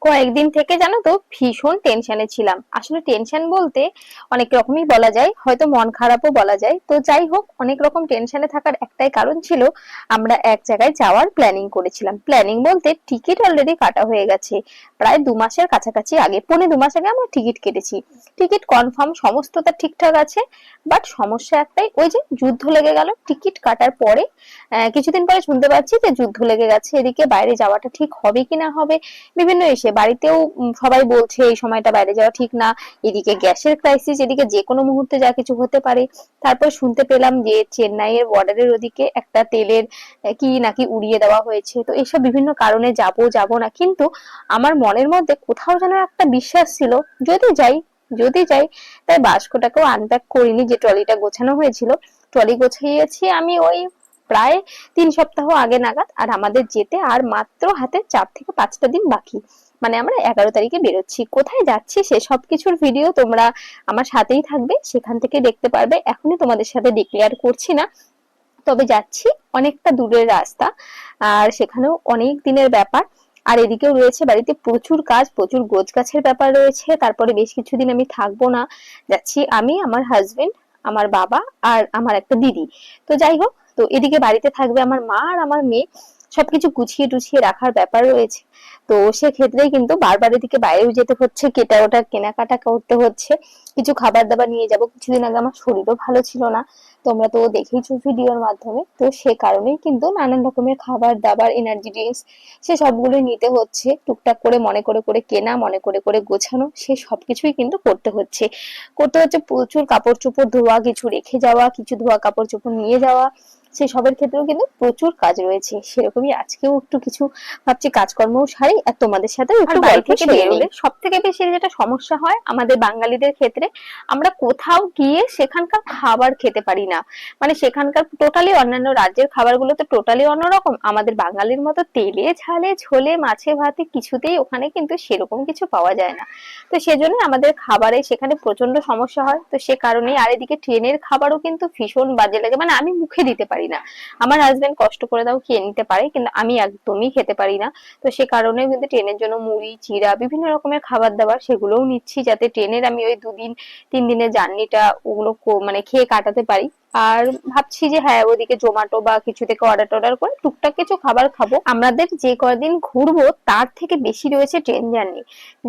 কয়েকদিন থেকে জানো তো ভীষণ টেনশনে ছিলাম। আসলে টেনশন বলতে অনেক রকমই বলা যায়, হয়তো মন খারাপও বলা যায়। তো যাই হোক, অনেক রকম টেনশনে থাকার একটাই কারণ ছিল, আমরা এক জায়গায় যাওয়ার প্ল্যানিং করেছিলাম। প্ল্যানিং বলতে টিকিট অলরেডি কাটা হয়ে গেছে, প্রায় 2 মাসের কাছাকাছি আগে, 2.5 মাস আগে আমরা টিকিট কেটেছি। টিকিট কনফার্ম, সমস্তটা ঠিকঠাক আছে। বাট সমস্যা একটাই, ওই যে যুদ্ধ লেগে গেল টিকিট কাটার পরে। কিছুদিন পরে শুনতে পাচ্ছি যে যুদ্ধ লেগে গেছে, এদিকে বাইরে যাওয়াটা ঠিক হবে কি না হবে। বিভিন্ন এসে বাড়িতেও সবাই বলছে এই সময়টা বাইরে যাওয়া ঠিক না। এদিকে গ্যাসের ক্রাইসিস, এদিকে যে কোনো মুহূর্তে যা কিছু হতে পারে। তারপর শুনতে পেলাম যে চেন্নাইয়ের বর্ডারের ওদিকে একটা তেলের কি নাকি উড়িয়ে দেওয়া হয়েছে। তো এইসব বিভিন্ন কারণে যাব যাব না, কিন্তু আমার মনের মধ্যে কোথাও যেন একটা বিশ্বাস ছিল, যদি যাই যদি যাই। তাই বাস্কটাকেও আনপ্যাক করিনি, যে ট্রলিটা গোছানো হয়েছিল। ট্রলি গোছাইয়েছি আমি ওই প্রায় 3 সপ্তাহ আগে নাগাদ। আর আমাদের যেতে আর মাত্র হাতে 4 থেকে 5টা দিন বাকি। মানে আমরা 11 তারিখে বেরোচ্ছি। কোথায় যাচ্ছি সে সব কিছুর ভিডিও তোমরা আমার সাথেই থাকবে, সেখান থেকে দেখতে পারবে। এখনই তোমাদের সাথে ডিক্লেয়ার করছি না, তবে যাচ্ছি অনেকটা দূরের রাস্তা, আর সেখানেও অনেক দিনের ব্যাপার। আর এদিকেও রয়েছে বাড়িতে প্রচুর কাজ, প্রচুর গোছগাছের ব্যাপার রয়েছে। তারপরে বেশ কিছুদিন আমি থাকবো না। যাচ্ছি আমি, আমার হাজবেন্ড, আমার বাবা আর আমার একটা দিদি। তো যাই হোক, তো এদিকে বাড়িতে থাকবে আমার মা আর আমার মেয়ে। সবকিছু গুছিয়ে টুছিয়ে রাখার ব্যাপার রয়েছে। তো সেক্ষেত্রেই কিন্তু বারবার এদিকে বাইরেও যেতে হচ্ছে, কেটা ওটা কেনাকাটা করতে হচ্ছে। কিছু খাবার দাবার নিয়ে যাব। কিছুদিন আগে আমার শরীরও ভালো ছিল না, তোমরা তো দেখেইছো ভিডিওর মাধ্যমে। তো সে কারণেই কিন্তু নানান রকমের খাবার দাবার, এনার্জি ড্রিঙ্কস, সে সবগুলো নিতে হচ্ছে। টুকটাক করে মনে করে করে কেনা, মনে করে করে গোছানো, সে সবকিছুই কিন্তু করতে হচ্ছে প্রচুর কাপড় চোপড় ধোয়া, কিছু রেখে যাওয়া, কিছু ধোয়া কাপড় চোপড় নিয়ে যাওয়া। সে সবের ক্ষেত্রেও কিন্তু প্রচুর কাজ রয়েছে। সেরকমই আজকেও একটু কিছু ভাবছি কাজকর্মও সারি, আর তোমাদের সাথে একটু বাড়ি থেকে বেরোলে সব থেকে বেশি যেটা সমস্যা হয় আমাদের বাঙালিদের ক্ষেত্রে, আমরা কোথাও গিয়ে সেখানকার খাবার খেতে পারি না। মানে সেখানকার টোটালি অন্যান্য রাজ্যের খাবারগুলো তো টোটালি অন্যরকম, আমাদের বাঙালির মতো তেলে ঝালে ঝোলে মাছে ভাতে কিছুতেই ওখানে কিন্তু সেরকম কিছু পাওয়া যায় না। তো সেজন্য আমাদের খাবারে সেখানে প্রচন্ড সমস্যা হয়। তো সে কারণে আর এদিকে ট্রেনের খাবারও কিন্তু ভীষণ বাজে লাগে, মানে আমি মুখে দিতে পারি না। আমার হাজবেন্ড কষ্ট করে দাও খেয়ে নিতে পারে, কিন্তু আমি একদমই খেতে পারি না। তো সে কারণে কিন্তু ট্রেনের জন্য মুড়ি চিড়া বিভিন্ন রকমের খাবার দাবার সেগুলোও নিচ্ছি, যাতে ট্রেনের আমি ওই 2 দিন 3 দিনের জার্নিটা ওগুলো মানে খেয়ে কাটাতে পারি। আর ভাবছি যে হ্যাঁ, ওদিকে জোম্যাটো বা কিছু থেকে অর্ডার টর্ডার করে টুকটাক কিছু খাবার খাবো। আমাদের যে কয়দিন ঘুরবো তার থেকে বেশি রয়েছে ট্রেন জার্নি।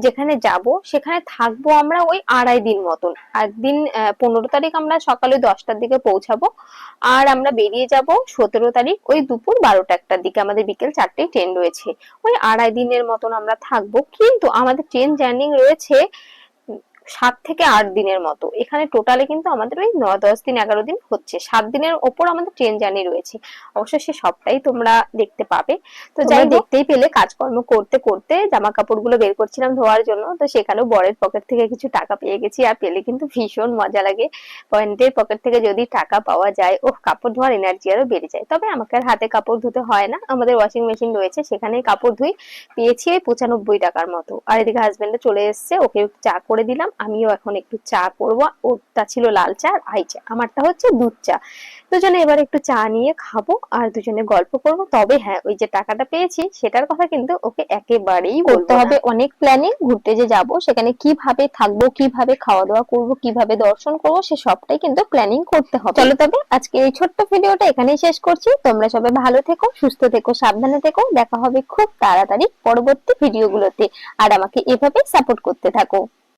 যেখানে যাব সেখানে থাকবো আমরা ওই 2.5 দিন মতন। একদিন 15 তারিখ আমরা সকালে 10টার দিকে পৌঁছাবো। আর আমরা বেরিয়ে যাব 17 তারিখ ওই দুপুর 12টা 1টার দিকে, আমাদের বিকেল 4টেয় ট্রেন রয়েছে। ওই 2.5 দিনের মতন আমরা থাকবো, কিন্তু আমাদের ট্রেন জার্নি রয়েছে 7 থেকে 8 দিনের মতো। এখানে টোটালে কিন্তু আমাদের ওই 9 10 দিন 11 দিন হচ্ছে, 7 দিনের ওপর আমাদের ট্রেন জার্নি রয়েছে। অবশ্যই সে সবটাই তোমরা দেখতে পাবে। তো যাই দেখতেই পেলে কাজকর্ম করতে করতে জামা কাপড় গুলো বের করছিলাম ধোয়ার জন্য। তো সেখানেও বরের পকেট থেকে কিছু টাকা পেয়ে গেছি, আর পেলে কিন্তু ভীষণ মজা লাগে। পয়েন্টের পকেট থেকে যদি টাকা পাওয়া যায়, ও কাপড় ধোয়ার এনার্জি আরো বেড়ে যায়। তবে আমাকে আর হাতে কাপড় ধুতে হয় না, আমাদের ওয়াশিং মেশিন রয়েছে, সেখানেই কাপড় ধুই। পেয়েছি এই 95 টাকার মতো। আর এদিকে হাজবেন্ডও চলে এসেছে, ওকে চা করে দিলাম। আমিও এখন একটু চা করবো। ওটা ছিল লাল চা আর আই চা, আমারটা হচ্ছে দুধ চা। দুজনে এবার একটু চা নিয়ে খাবো আর দুজনে গল্প করব। তবে হ্যাঁ, ওই যে টাকাটা পেয়েছি সেটার কথা কিন্তু ওকে একেবারেই করতে হবে। অনেক প্ল্যানিং, ঘুরতে যে যাব সেখানে কিভাবে থাকবো, কিভাবে খাওয়া দাওয়া করব, কিভাবে দর্শন করব, সে সবটাই কিন্তু প্ল্যানিং করতে হবে। চলো তবে আজকে এই ছোট্ট ভিডিওটা এখানেই শেষ করছি। তোমরা সবাই ভালো থেকো, সুস্থ থেকো, সাবধানে থেকো। দেখা হবে খুব তাড়াতাড়ি পরবর্তী ভিডিওগুলোতে। আর আমাকে এভাবে সাপোর্ট করতে থাকো।